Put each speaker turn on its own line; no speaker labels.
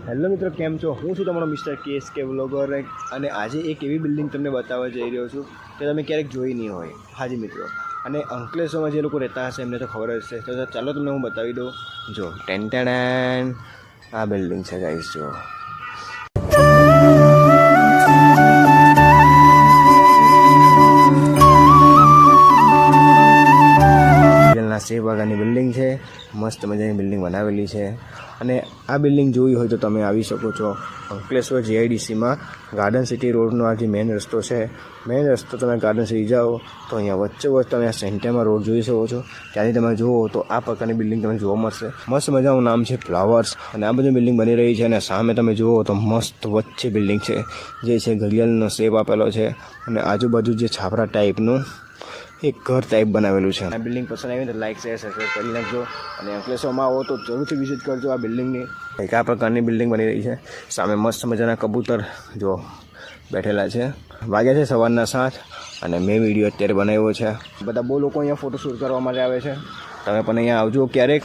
Hello મિત્રો, કેમ છો? હું છું તમારો મિસ્ટર KSK વ્લોગર અને આજે એક એવી બિલ્ડિંગ તમને બતાવવા જઈ રહ્યો છું કે તમે ક્યારેક જોઈ નહીં હોય. હાજી મિત્રો, અને અંકલેશ્વરમાં જે લોકો રહેતા હશે એમને તો ખબર જ છે. તો ચાલો તમને હું બતાવી દઉં. જો ટેન આ બિલ્ડિંગ છે ગાઈસ. જો સેફ વાગાની બિલ્ડિંગ છે. મસ્ત મજાની બિલ્ડિંગ બનાવેલી છે અને આ બિલ્ડિંગ જોઈ હોય તો તમે આવી શકો છો અંકલેશ્વર GIDCમાં ગાર્ડન સિટી રોડનો આ જે મેઇન રસ્તો છે. મેઇન રસ્તો તમે ગાર્ડન સિટી જાઓ તો અહીંયા વચ્ચે તમે આ સેન્ટરમાં રોડ જોઈ શકો છો. ત્યાંથી તમે જુઓ તો આ પ્રકારની બિલ્ડિંગ તમને જોવા મળશે. મસ્ત મજાનું નામ છે ફ્લાવર્સ અને આ બધી બિલ્ડિંગ બની રહી છે. અને સામે તમે જુઓ તો મસ્ત વચ્ચે બિલ્ડિંગ છે જે છે ઘડિયાળનો શેપ આપેલો છે અને આજુબાજુ જે છાપરા ટાઈપનું એક ઘર ટાઈપ બનાવેલું છે. આ બિલ્ડિંગ પસંદ આવી તો લાઈક શેર સબસ્ક્રાઈબ કરી નાખજો અને અંકલેશ્વરમાં આવો તો જરૂરથી વિઝિટ કરજો આ બિલ્ડિંગની. એક આ પ્રકારની બિલ્ડિંગ બની રહી છે. સામે મસ્ત મજાના કબૂતર જો બેઠેલા છે. વાગ્યા છે સવારના 7 અને મેં વિડીયો અત્યારે બનાવ્યો છે. બધા બહુ લોકો અહીંયા ફોટોશૂટ કરવા માટે આવે છે. તમે પણ અહીંયા આવજો ક્યારેક.